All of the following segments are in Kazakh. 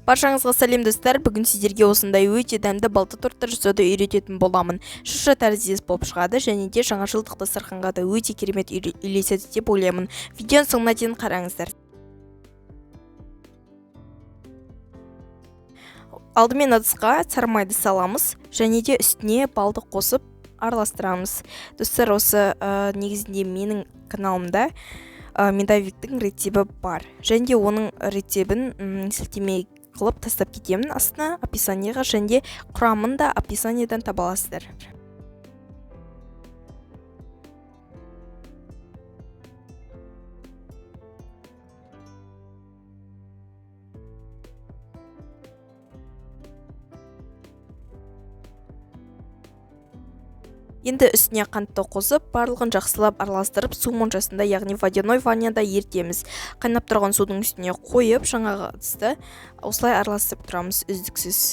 Баршаңызға сәлем достар, бүгін сіздерге осындай өте дәмді балты торттар жасауды үйрететін боламын. Шыша тәріздес болып шығады және де жаңашылдық дастарханға да өте керемет үйлеседі деп ойлаймын. Видеоның соңына дейін қараңыздар. Алдымен ыдысқа сары майды саламыз және де үстіне балды қосып араластырамыз. Достар, осы негізінде менің каналымда медовиктің рецебі бар. Және де оның рецебін сілтеме қылып тастап кетемін астына описаниеға, және де құрамын да описаниедан таба аласыздар. Енді үстіне қантты қосып, барлығын жақсылап араластырып, су моншасында, яғни водяной ванняда ертеміз. Қайнап тұрған судың үстіне қойып, жаңағы ыдысты осылай араластырып тұрамыз үздіксіз.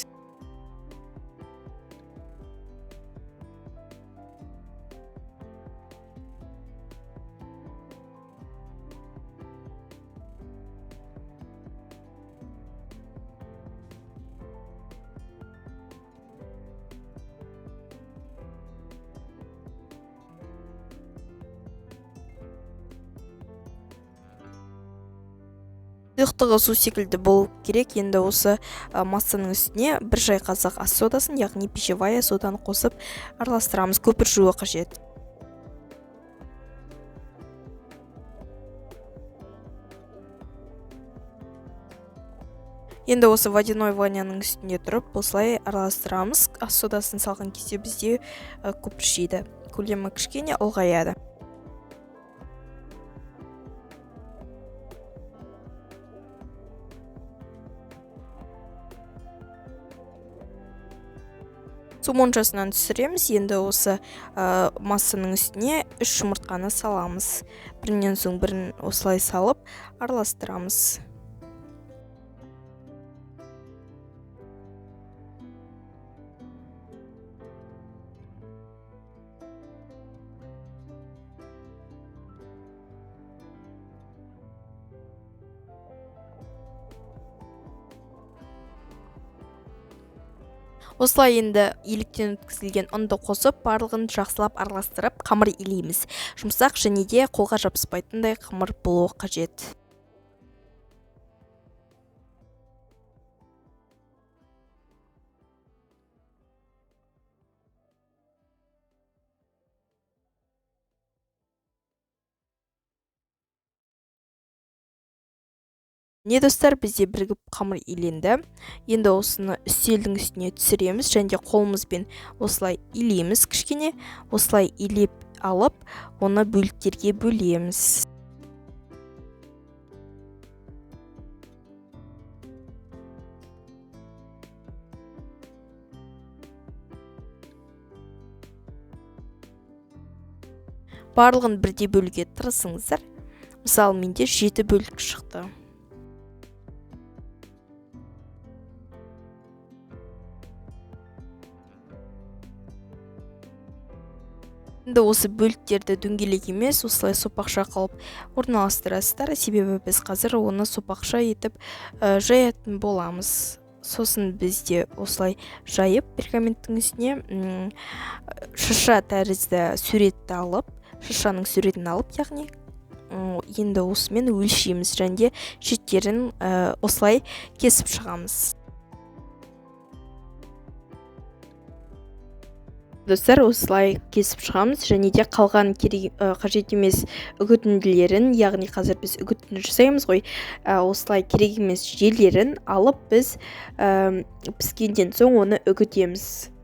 Сұйықтығы су секілді болу керек. Енді осы массаның үстіне бір шай қасық ас содасын, яғни пищевая соданы қосып араластырамыз. Көп жуу қажет. Енді осы водяной ванняның үстінде тұрып, осылай араластырамыз. Ас содасын салған кезде бізде көп пішейді. Көлемі кішкене ұлғаяды. Су моншасынан түсіреміз. Енді осы массаның үстіне 3 жұмыртқаны саламыз. Бірінен соң бірін осылай салып араластырамыз. Осылай енді еліктен өткізілген ұнды қосып, барлығын жақсылап араластырып, қамыр илейміз. Жұмсақ және де қолға жабыспайтындай қамыр болуы қажет. Не достар, бізде бірігіп қамыр иленді. Енді осыны үстелдің үстіне түсіреміз және қолымызбен осылай илейміз кішкене. Осылай илеп алып, оны бөліктерге бөлеміз. Барлығын бірдей бөлуге тырысыңыздар. Мысалы, менде 7 бөлік шықты. Енді осы бөліктерді дөңгелек емес, осылай сопақша қылып орналастырасыздар. Себебі біз қазір оны сопақша етіп жаятын боламыз. Сосын бізде осылай жайып, пергаменттің үстіне шыша тәрізді суретті алып, шышаның суретін алып, яғни енді осымен өлшейміз және шеттерін осылай кесіп шығамыз. Достар, осылай кесіп шығамыз және де қалған қажет емес үгітінділерін, яғни қазір біз үгітінді жасаймыз ғой, осылай керек емес жерлерін алып біз піскенден соң оны үгітеміз.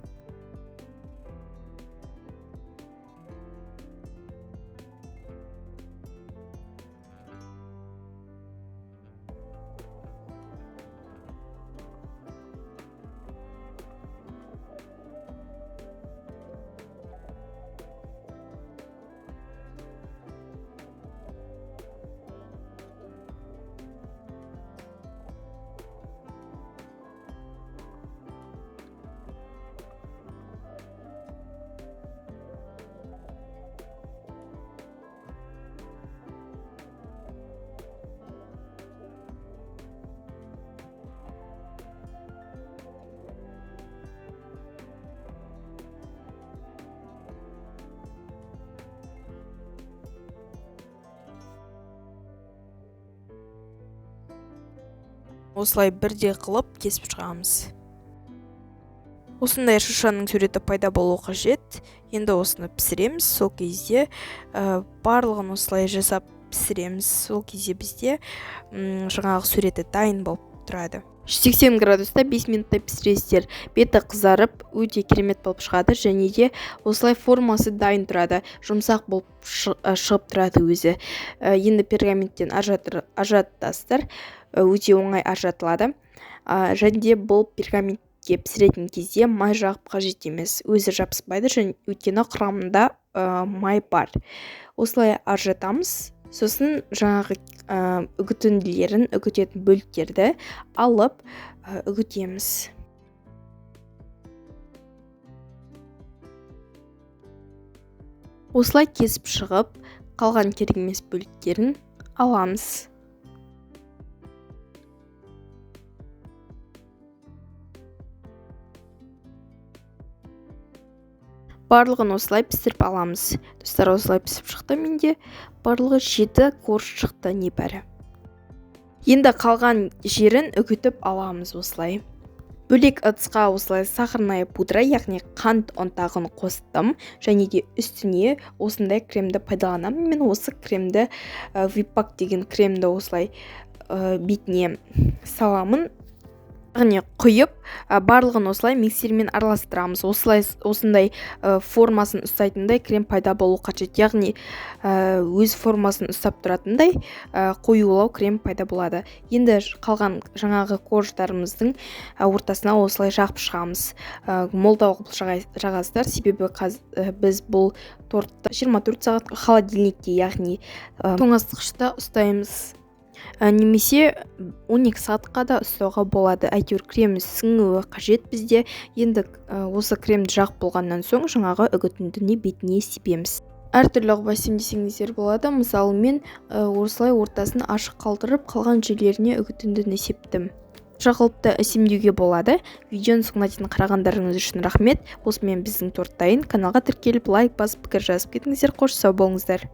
осылай бірдей қылып кесіп шығамыз. Осындай шыршаның суреті пайда болу қажет. Енді осыны пісіреміз. Сол кезде барлығын осылай жасап пісіреміз. Сол кезде бізде жаңағы суреті дайын болып тұрады. 180 градуста 5 минуттай пісіресіздер. Беті қызарып, өте керемет болып шығады, және де осылай формасы дайын тұрады. Жұмсақ болып шығып тұрады өзі. Енді пергаменттен ажыратасыздар. Өте оңай ажыратылады. Және де бұл пергаментке пісіретін кезде май жағып қажет емес. Өзі жабыспайды, және өйткені құрамында май бар. Осылай ажыратамыз. Сосын жаңағы үгітінділерін, үгітетін бөліктерді алып үгітеміз. Осылай кесіп шығып, қалған керек емес бөліктерін аламыз. Барлығын осылай пісіріп аламыз. Достар, осылай пісіп шықты. Менде барлығы 7 корж шықты небәрі. Енді қалған жерін үгітіп аламыз осылай. Бөлек ыдысқа осылай сахарная пудра, яғни қант ұнтағын қостым, және де үстіне осындай кремді пайдаланамын. Мен осы кремді Випак деген кремді осылай бетіне саламын. Яғни құйып, барлығын осылай миксермен араластырамыз. Осындай формасын ұстайтындай крем пайда болу қажет. Яғни өз формасын ұстап тұратындай қоюлау крем пайда болады. Енді қалған жаңағы корждарымыздың ортасына осылай жағып шығамыз. Молдау қылып жағасыздар, себебі біз бұл тортты 24 сағат холодильникте, яғни тоңазытқышта ұстаймыз. Немесе 12 сағатқа да ұстауға болады. Әйтеуір крем сіңуі қажет бізде. Енді осы кремді жағып болғаннан соң жаңағы үгітіндіні бетіне сепеміз. Әртүрлі қылып әсемдесеңіздер болады. Мысалы, мен осылай ортасын ашық қалдырып, қалған жерлеріне үгітіндіні септім. Жақылыпты әсемдеуге болады. Видеоны соңына дейін қарағандарыңыз үшін рахмет. Осымен біздің торт дайын. Каналға тіркеліп, лайк басып, пікір жазып кетіңіздер. Қош сау болыңыздар.